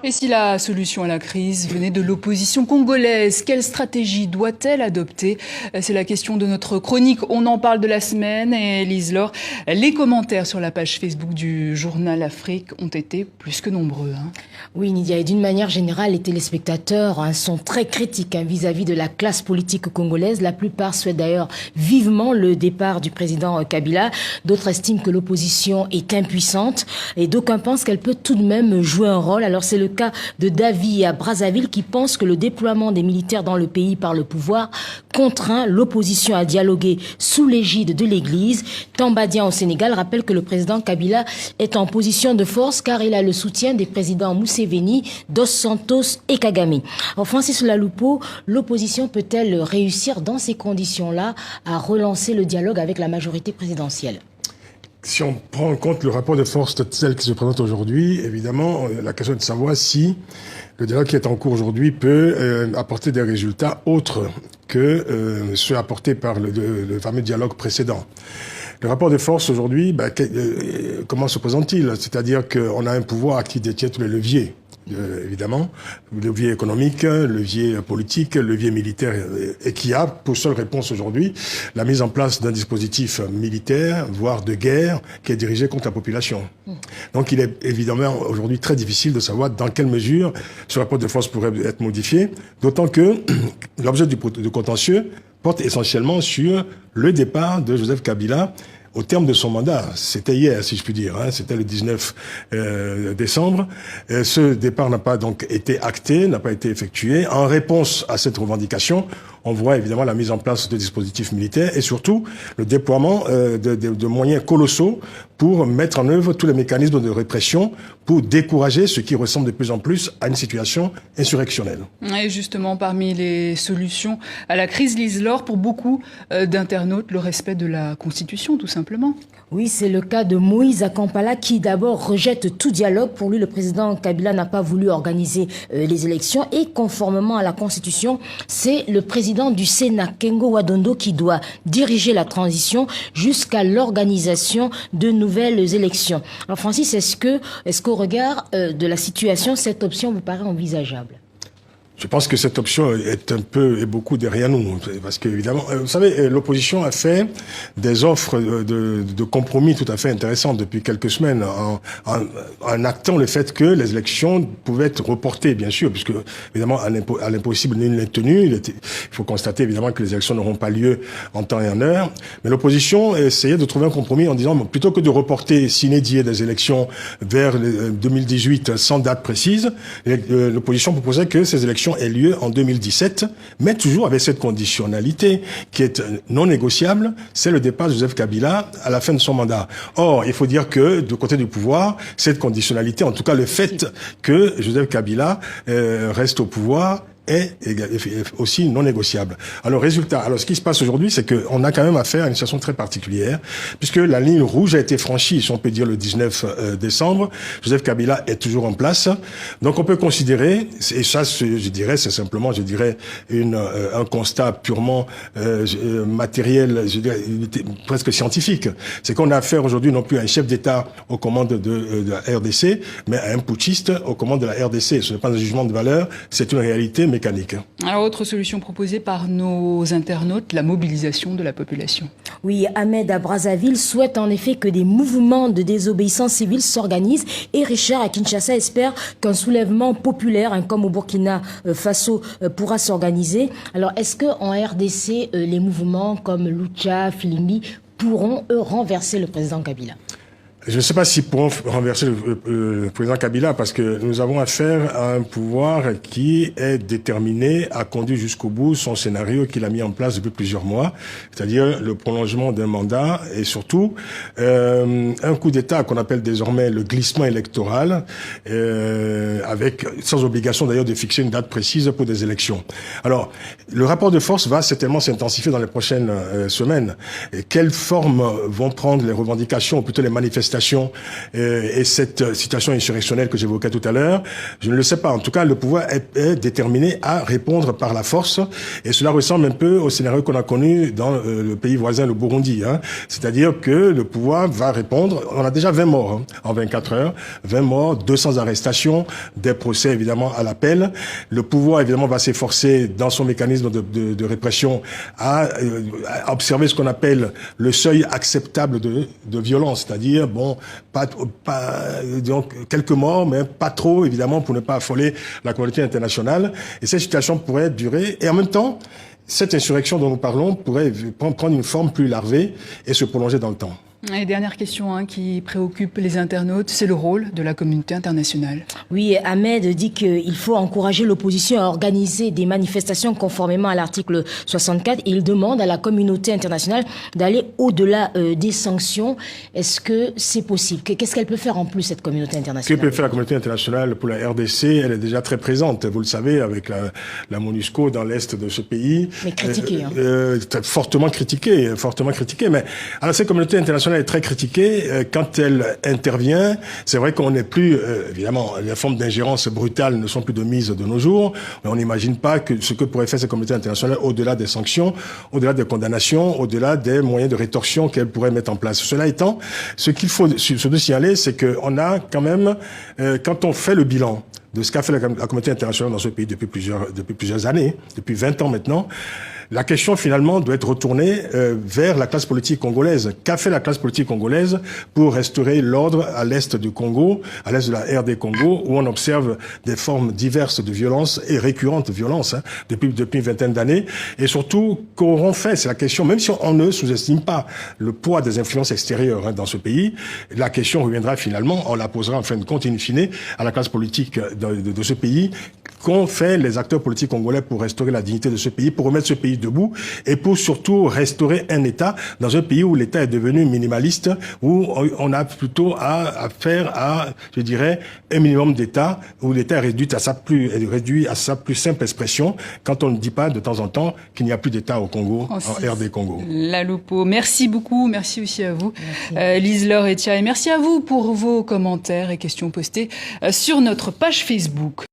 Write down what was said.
Et si la solution à la crise venait de l'opposition congolaise, quelle stratégie doit-elle adopter? C'est la question de notre chronique. On en parle de la semaine et Lise Laure, les commentaires sur la page Facebook du journal Afrique ont été plus que nombreux. Oui, Nidia, et d'une manière générale, les téléspectateurs sont très critiques vis-à-vis de la classe politique congolaise. La plupart souhaitent d'ailleurs vivement le départ du président Kabila. D'autres estiment que l'opposition est impuissante et d'aucuns pensent qu'elle peut tout de même jouer un rôle. Alors c'est le cas de Davy à Brazzaville qui pense que le déploiement des militaires dans le pays par le pouvoir contraint l'opposition à dialoguer sous l'égide de l'Église. Tambadien au Sénégal rappelle que le président Kabila est en position de force car il a le soutien des présidents Museveni, Dos Santos et Kagame. Alors Francis Laloupo, l'opposition peut-elle réussir dans ces conditions-là à relancer le dialogue avec la majorité présidentielle ? Si on prend en compte le rapport de force tel qu'il se présente aujourd'hui, évidemment, la question est de savoir si le dialogue qui est en cours aujourd'hui peut apporter des résultats autres que ceux apportés par le fameux dialogue précédent. Le rapport de force aujourd'hui, comment se présente-t-il? C'est-à-dire qu'on a un pouvoir qui détient tous les leviers. Évidemment, levier économique, levier politique, levier militaire, et qui a pour seule réponse aujourd'hui la mise en place d'un dispositif militaire, voire de guerre, qui est dirigé contre la population. Donc il est évidemment aujourd'hui très difficile de savoir dans quelle mesure ce rapport de force pourrait être modifié, d'autant que l'objet du contentieux porte essentiellement sur le départ de Joseph Kabila au terme de son mandat. C'était hier, si je puis dire, c'était le 19 décembre. Ce départ n'a pas donc été acté, n'a pas été effectué. En réponse à cette revendication, on voit évidemment la mise en place de dispositifs militaires et surtout le déploiement de moyens colossaux pour mettre en œuvre tous les mécanismes de répression pour décourager ce qui ressemble de plus en plus à une situation insurrectionnelle. Et justement, parmi les solutions à la crise, Lise Laure, pour beaucoup d'internautes, le respect de la Constitution, tout simplement. Oui, c'est le cas de Moïse Akampala qui d'abord rejette tout dialogue. Pour lui, le président Kabila n'a pas voulu organiser les élections et conformément à la Constitution, c'est le président du Sénat, Kengo Wadondo, qui doit diriger la transition jusqu'à l'organisation de nouvelles élections. Alors Francis, est-ce qu'au regard de la situation, cette option vous paraît envisageable ? Je pense que cette option est beaucoup derrière nous, parce que évidemment, vous savez, l'opposition a fait des offres de compromis tout à fait intéressantes depuis quelques semaines, en actant le fait que les élections pouvaient être reportées, bien sûr, puisque évidemment à l'impossible nul n'est tenu. Il faut constater évidemment que les élections n'auront pas lieu en temps et en heure, mais l'opposition essayait de trouver un compromis en disant plutôt que de reporter sine die des élections vers 2018 sans date précise, l'opposition proposait que ces élections ait lieu en 2017, mais toujours avec cette conditionnalité qui est non négociable, c'est le départ de Joseph Kabila à la fin de son mandat. Or, il faut dire que du côté du pouvoir, cette conditionnalité, en tout cas le fait que Joseph Kabila reste au pouvoir, est aussi non négociable. Alors ce qui se passe aujourd'hui, c'est qu'on a quand même affaire à une situation très particulière, puisque la ligne rouge a été franchie, si on peut dire, le 19 décembre. Joseph Kabila est toujours en place. Donc on peut considérer, et ça, je dirais, c'est simplement, un constat purement matériel, presque scientifique. C'est qu'on a affaire aujourd'hui non plus à un chef d'État aux commandes de la RDC, mais à un putschiste aux commandes de la RDC. Ce n'est pas un jugement de valeur, c'est une réalité mécanique. Alors, autre solution proposée par nos internautes, la mobilisation de la population. Oui, Ahmed à Brazzaville souhaite en effet que des mouvements de désobéissance civile s'organisent et Richard à Kinshasa espère qu'un soulèvement populaire, comme au Burkina Faso, pourra s'organiser. Alors, est-ce qu'en RDC, les mouvements comme Lucha, Filimbi pourront, eux, renverser le président Kabila ? Je ne sais pas s'ils pourront renverser le président Kabila parce que nous avons affaire à un pouvoir qui est déterminé à conduire jusqu'au bout son scénario qu'il a mis en place depuis plusieurs mois, c'est-à-dire le prolongement d'un mandat et surtout un coup d'État qu'on appelle désormais le glissement électoral, avec sans obligation d'ailleurs de fixer une date précise pour des élections. Alors, le rapport de force va certainement s'intensifier dans les prochaines semaines. Et quelle forme vont prendre les revendications, ou plutôt les manifestations et cette situation insurrectionnelle que j'évoquais tout à l'heure, je ne le sais pas. En tout cas, le pouvoir est déterminé à répondre par la force et cela ressemble un peu au scénario qu'on a connu dans le pays voisin, le Burundi. C'est-à-dire que le pouvoir va répondre. On a déjà 20 morts en 24 heures, 20 morts, 200 arrestations, des procès, évidemment, à l'appel. Le pouvoir, évidemment, va s'efforcer, dans son mécanisme de répression, à observer ce qu'on appelle le seuil acceptable de violence, c'est-à-dire, bon, donc, quelques morts, mais pas trop, évidemment, pour ne pas affoler la communauté internationale. Et cette situation pourrait durer. Et en même temps, cette insurrection dont nous parlons pourrait prendre une forme plus larvée et se prolonger dans le temps. Et dernière question qui préoccupe les internautes, c'est le rôle de la communauté internationale. Oui, Ahmed dit qu'il faut encourager l'opposition à organiser des manifestations conformément à l'article 64 et il demande à la communauté internationale d'aller au-delà des sanctions. Est-ce que c'est possible? Qu'est-ce qu'elle peut faire en plus, cette communauté internationale? Que peut faire la communauté internationale pour la RDC? Elle est déjà très présente, vous le savez, avec la MONUSCO dans l'est de ce pays. Mais critiquée. Fortement critiquée. Mais alors, cette communauté internationale est très critiquée quand elle intervient. C'est vrai qu'on n'est plus, évidemment, les formes d'ingérence brutales ne sont plus de mise de nos jours, mais on n'imagine pas que ce que pourrait faire cette communauté internationale au-delà des sanctions, au-delà des condamnations, au-delà des moyens de rétorsion qu'elle pourrait mettre en place. Cela étant, ce qu'il faut surtout signaler, c'est qu'on a quand même, quand on fait le bilan de ce qu'a fait la communauté internationale dans ce pays depuis plusieurs années, depuis 20 ans maintenant, la question finalement doit être retournée vers la classe politique congolaise. Qu'a fait la classe politique congolaise pour restaurer l'ordre à l'est du Congo, à l'est de la RD Congo, où on observe des formes diverses de violence et récurrentes violences depuis une vingtaine d'années. Et surtout, qu'auront fait, c'est la question, même si on ne sous-estime pas le poids des influences extérieures dans ce pays, la question reviendra finalement, on la posera en fin de compte in fine à la classe politique de ce pays. Qu'ont fait les acteurs politiques congolais pour restaurer la dignité de ce pays, pour remettre ce pays debout et pour surtout restaurer un État dans un pays où l'État est devenu minimaliste, où on a plutôt affaire à, je dirais, un minimum d'État, où l'État est réduit à sa plus simple expression, quand on ne dit pas de temps en temps qu'il n'y a plus d'État au Congo, en RD Congo. La Lupo, merci beaucoup, merci aussi à vous, Lise-Laure et Tchai. Merci à vous pour vos commentaires et questions postées sur notre page Facebook.